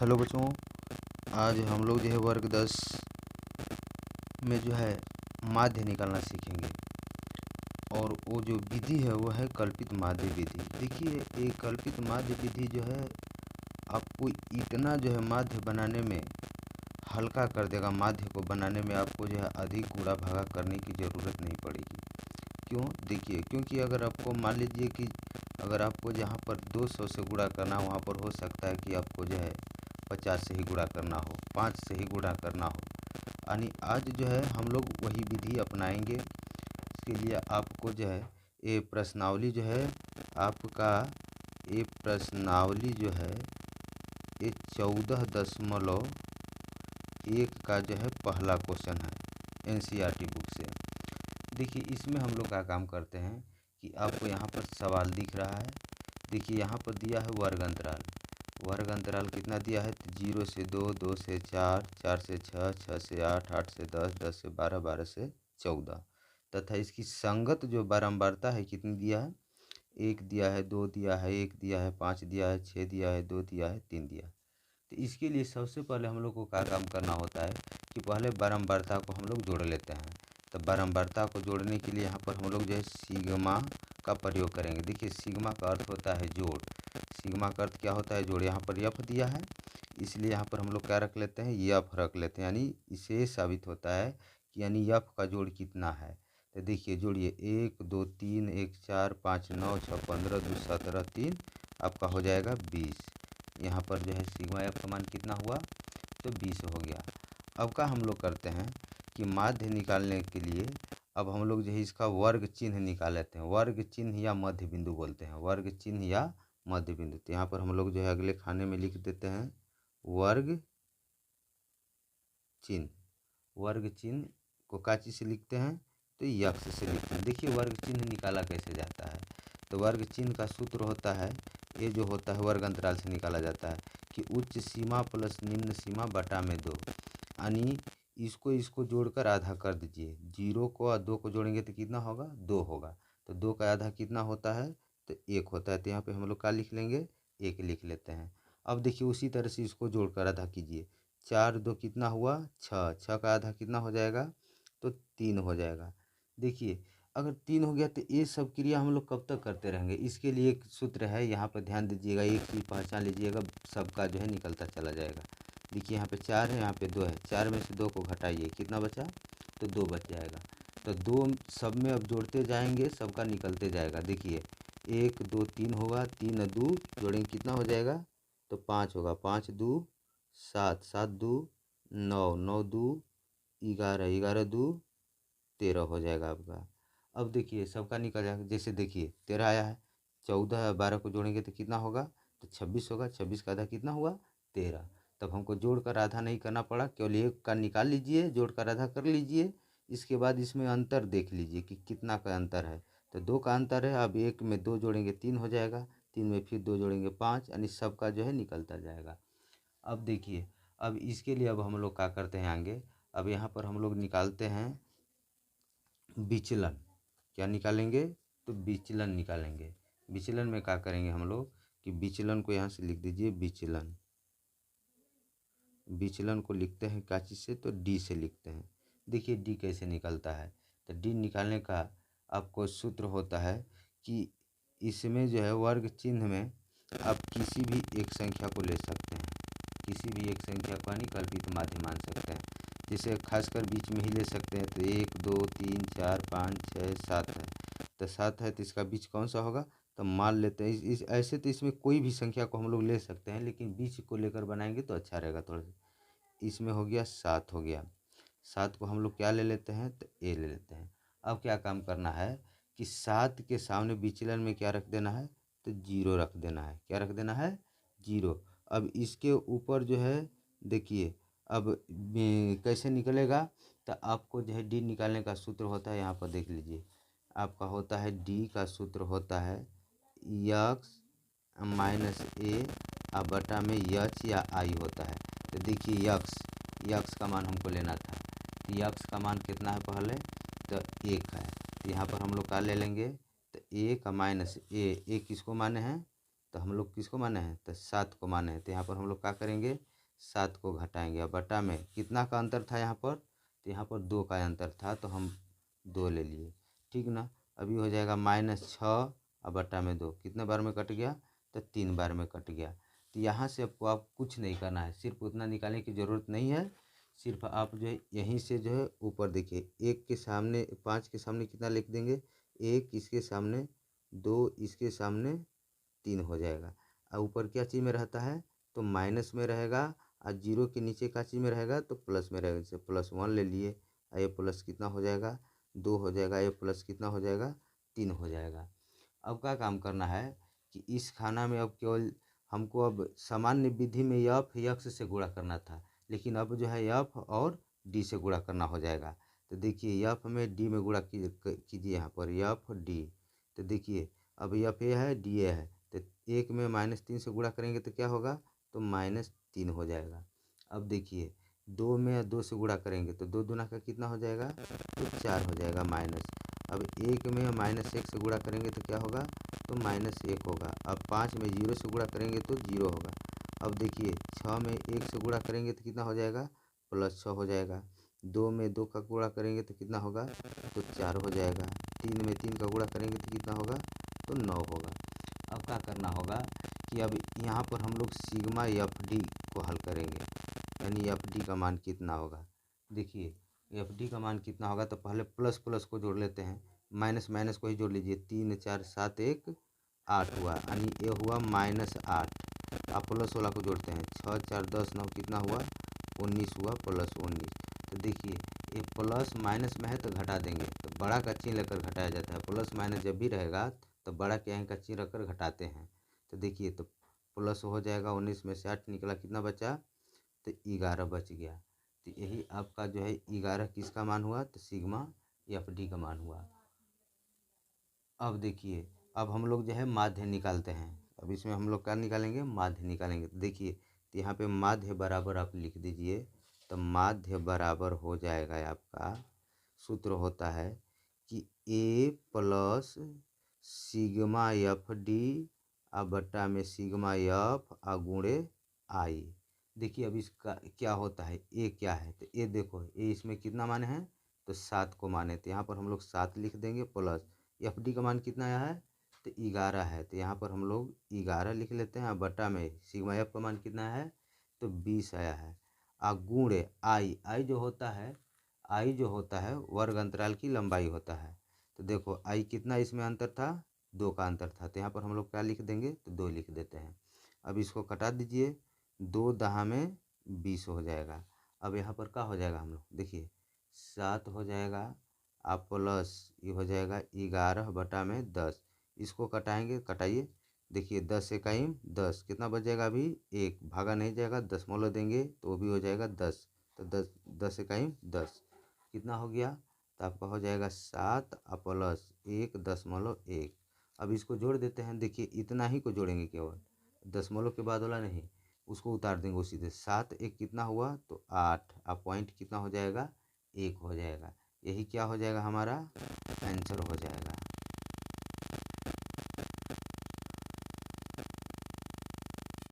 Hello बच्चों, आज हम लोग जो है वर्ग 10 में जो है माध्य निकालना सीखेंगे। और वो जो विधि है वो है कल्पित माध्य विधि। देखिए, ये कल्पित माध्य विधि जो है आपको इतना जो है माध्य बनाने में हल्का कर देगा। माध्य को बनाने में आपको जो है अधिक गुणा भागा करने की ज़रूरत नहीं पड़ेगी। क्यों? देखिए, क्योंकि अगर आपको मान लीजिए कि अगर आपको जहाँ पर 200 से गुणा करना वहाँ पर हो सकता है कि आपको जो है 50 से ही गुणा करना हो, 5 से ही गुणा करना हो। यानी आज जो है हम लोग वही विधि अपनाएंगे। इसके लिए आपको जो है ये प्रश्नावली जो है आपका ये प्रश्नावली जो है ये 14.1 का जो है पहला क्वेश्चन है एनसीईआरटी बुक से। देखिए, इसमें हम लोग क्या काम करते हैं कि आपको यहाँ पर सवाल दिख रहा है। देखिए, यहाँ पर दिया है वर्ग अंतराल। वर्ग अंतराल कितना दिया है? 0 से 2, 2 से 4, 4 से 6, 6 से 8, 8 से 10, 10 से 12, 12 से 14 तथा इसकी संगत जो बारंबारता है कितनी दिया है? 1 दिया है, 2 दिया है, 1 दिया है, 5 दिया है, 6 दिया है, 2 दिया है, 3 दिया है। तो इसके लिए सबसे पहले हम लोग को क्या काम करना होता है कि पहले बारंबारता को हम लोग जोड़ लेते हैं। तो बारंबारता को जोड़ने के लिए यहाँ पर हम लोग जो है सिग्मा का प्रयोग करेंगे। देखिए, सिग्मा का अर्थ होता है जोड़। सिग्मा का अर्थ क्या होता है? जोड़। यहाँ पर यफ दिया है, इसलिए यहाँ पर हम लोग क्या रख लेते हैं? यफ रख लेते हैं। यानी इसे साबित होता है कि यानी यफ का जोड़ कितना है। तो देखिए, जोड़िए 1 2 3 1 4 5 9 6 15 2 17 3 आपका हो जाएगा 20। यहाँ पर जो है सिग्मा एफ का मान कितना हुआ? तो 20 हो गया। अब का हम लोग करते हैं कि माध्य निकालने के लिए अब हम लोग जो है इसका वर्ग चिन्ह निकाल लेते हैं। वर्ग चिन्ह या मध्य बिंदु बोलते हैं, वर्ग चिन्ह या मध्य बिंदु। तो यहाँ पर हम लोग जो है अगले खाने में लिख देते हैं वर्ग चिन्ह। वर्ग चिन्ह को क्या चीज़ से लिखते हैं? तो यक्स से लिखते हैं। देखिए, वर्ग चिन्ह निकाला कैसे जाता है। तो वर्ग चिन्ह का सूत्र होता है, ये जो होता है वर्ग अंतराल से निकाला जाता है कि उच्च सीमा प्लस निम्न सीमा बटा में 2। यानी इसको जोड़कर आधा कर दीजिए। 0 को और 2 को जोड़ेंगे तो कितना होगा? 2 होगा। तो 2 का आधा कितना होता है? तो 1 होता है। तो यहाँ पे हम लोग क्या लिख लेंगे? 1 लिख लेते हैं। अब देखिए, उसी तरह से इसको जोड़कर आधा कीजिए। 4 2 कितना हुआ? 6। 6 का आधा कितना हो जाएगा? तो 3 हो जाएगा। देखिए, अगर 3 हो गया तो ये सब क्रिया हम लोग कब तक करते रहेंगे? इसके लिए एक सूत्र है, यहाँ पर ध्यान दीजिएगा, एक चीज़ पहचान लीजिएगा, सबका जो है निकलता चला जाएगा। देखिए, यहाँ पे 4 है, यहाँ पे 2 है। 4 में से 2 को घटाइए, कितना बचा? तो 2 बच जाएगा। तो 2 सब में अब जोड़ते जाएंगे, सबका निकलते जाएगा। देखिए, 1 2 3 होगा, 3 2 जोड़ेंगे कितना हो जाएगा? तो 5 होगा। 5 2 7, 7 2 9, 9 2 11, 11 2 13 हो जाएगा आपका। अब देखिए, सबका निकल जाएगा। जैसे देखिए 13 आया है, 14 और 12 को जोड़ेंगे तो कितना होगा? तो 26 होगा। 26 का आधा कितना हुआ? 13। तब हमको जोड़कर आधा नहीं करना पड़ा, केवल एक का निकाल लीजिए, जोड़कर आधा कर लीजिए। इसके बाद इसमें अंतर देख लीजिए कि कितना का अंतर है। तो 2 का अंतर है। अब 1 में 2 जोड़ेंगे 3 हो जाएगा, 3 में फिर 2 जोड़ेंगे 5, यानी सबका जो है निकलता जाएगा। अब देखिए, अब इसके लिए अब हम लोग क्या करते हैं आगे? अब यहाँ पर हम लोग निकालते हैं विचलन। क्या निकालेंगे? तो विचलन निकालेंगे। विचलन में क्या करेंगे हम लोग कि विचलन को यहाँ से लिख दीजिए विचलन। विचलन को लिखते हैं क्या चीज़ से? तो डी से लिखते हैं। देखिए, डी कैसे निकलता है। तो डी निकालने का आपको सूत्र होता है कि इसमें जो है वर्ग चिन्ह में आप किसी भी एक संख्या को ले सकते हैं। किसी भी एक संख्या को यानी कल्पित माध्य मान सकते हैं। जिसे खासकर बीच में ही ले सकते हैं। तो 1 2 3 4 5 6 7 है। तो 7 है, तो इसका बीच कौन सा होगा? तो मान लेते हैं इस ऐसे तो इसमें कोई भी संख्या को हम लोग ले सकते हैं, लेकिन बीच को लेकर बनाएंगे तो अच्छा रहेगा थोड़ा सा। इसमें हो गया 7 हो गया। 7 को हम लोग क्या ले लेते हैं? तो ए ले लेते हैं। अब क्या काम करना है कि 7 के सामने विचलन में क्या रख देना है? तो 0 रख देना है। क्या रख देना है? 0। अब इसके ऊपर जो है देखिए, अब कैसे निकलेगा? तो आपको जो है डी निकालने का सूत्र होता है, यहाँ पर देख लीजिए, आपका होता है डी का सूत्र होता है यक्स माइनस ए और बटा में यच या आई होता है। तो देखिए, यक्स का मान हमको लेना था। तो यक्स का मान कितना है पहले? तो 1 है। तो यहाँ पर हम लोग क्या ले लेंगे? तो 1 माइनस ए किसको माने हैं? तो हम लोग किसको माने हैं? तो 7 को माने हैं। तो यहाँ पर हम लोग क्या करेंगे? 7 को घटाएंगे। अब बटा में कितना का अंतर था यहाँ पर, तो यहाँ पर 2 का अंतर था तो हम 2 ले लिए, ठीक ना। अभी हो जाएगा -6 और बटा में 2 कितने बार में कट गया, तो 3 बार में कट गया। तो यहाँ से आपको आप कुछ नहीं करना है, सिर्फ उतना निकालने की ज़रूरत नहीं है। सिर्फ आप जो है यहीं से जो है ऊपर देखिए, 1 के सामने 5 के सामने कितना लिख देंगे, 1 इसके सामने 2 इसके सामने 3 हो जाएगा। और ऊपर क्या चीज़ में रहता है, तो माइनस में रहेगा, और 0 के नीचे का चीज़ में रहेगा तो प्लस में रहेगा। जैसे +1 ले लिए, और ये प्लस कितना हो जाएगा, 2 हो जाएगा, ये प्लस कितना हो जाएगा, 3 हो जाएगा। अब क्या काम करना है कि इस खाना में अब केवल हमको अब सामान्य विधि में यफ यक्स से गुणा करना था, लेकिन अब जो है यफ और डी से गुणा करना हो जाएगा। तो देखिए यफ में डी में गुणा कीजिए यहाँ पर यफ डी। तो देखिए अब यफ ए है, डी ए है, तो 1 में -3 से गुणा करेंगे तो क्या होगा, तो -3 हो जाएगा। अब देखिए 2 में 2 से गुणा करेंगे तो 2 दूना का कितना हो जाएगा, तो 4 हो जाएगा माइनस। अब 1 में -1 से गुणा करेंगे तो क्या होगा, तो -1 होगा। अब 5 में 0 से गुणा करेंगे तो 0 होगा। अब देखिए 6 में 1 से गुणा करेंगे तो कितना हो जाएगा, +6 हो जाएगा। 2 में 2 का गुणा करेंगे तो कितना होगा, तो 4 हो जाएगा। 3 में 3 का गुणा करेंगे तो कितना होगा, तो 9 होगा। अब क्या करना होगा कि अब यहाँ पर हम लोग सिग्मा एफ डी को हल करेंगे, यानी एफ डी का मान कितना होगा। देखिए एफ डी का मान कितना होगा, तो पहले प्लस प्लस को जोड़ लेते हैं, माइनस माइनस को ही जोड़ लीजिए। 3 4 7 1 8 हुआ, यानी ये हुआ -8। आप प्लस वाला को जोड़ते हैं, 6 4 10 9 कितना हुआ, 19 हुआ, +19। तो देखिए ये प्लस माइनस में है तो घटा देंगे, तो बड़ा का चिन्ह लेकर घटाया जाता है। प्लस माइनस जब भी रहेगा तो बड़ा के यहाँ का चिन्ह रखकर घटाते हैं। तो देखिए तो प्लस हो जाएगा, 19 में से 8 निकला, कितना बचा, तो 11 बच गया। तो यही आपका जो है 11 किसका मान हुआ, तो सिग्मा एफ डी का मान हुआ। अब देखिए अब हम लोग जो है माध्य निकालते हैं। अब इसमें हम लोग क्या निकालेंगे, माध्य निकालेंगे। तो देखिए तो यहाँ पे माध्य बराबर आप लिख दीजिए, तो माध्य बराबर हो जाएगा आपका, सूत्र होता है कि ए प्लस सिग्मा एफ डी आ बट्टा में सिग्मा एफ आ गुणे आई। देखिए अब इसका क्या होता है, ए क्या है, तो ए देखो ए इसमें कितना मान है, तो 7 को माने, तो यहाँ पर हम लोग 7 लिख देंगे, प्लस एफ डी का मान कितना आया है, तो 11 है, तो यहाँ पर हम लोग 11 लिख लेते हैं। बटा में सिग्मा एफ का मान कितना है, तो 20 आया है। गुणे आई, आई जो होता है, आई जो होता है वर्ग अंतराल की लंबाई होता है। तो देखो आई कितना इसमें अंतर था, 2 का अंतर था, तो यहाँ पर हम लोग क्या लिख देंगे, तो 2 लिख देते हैं। अब इसको कटा दीजिए, 2 दहा में 20 हो जाएगा। अब यहाँ पर क्या हो जाएगा, हम लोग देखिए 7 हो जाएगा, आप प्लस ये हो जाएगा 11 बटा में 10। इसको कटाएंगे, कटाइए, देखिए 10 इकाई 10 कितना बच जाएगा, अभी 1 भागा नहीं जाएगा, दशमलव देंगे तो वो भी हो जाएगा 10। तो 10 इकाई 10 कितना हो गया, तो आपका हो जाएगा 7 प्लस 1.1। अब इसको जोड़ देते हैं, देखिए इतना ही को जोड़ेंगे केवल, दशमलव के बाद वाला नहीं, उसको उतार देंगे उसी से। 7 1 कितना हुआ, तो 8। अब पॉइंट कितना हो जाएगा, 1 हो जाएगा। यही क्या हो जाएगा, हमारा आंसर हो जाएगा।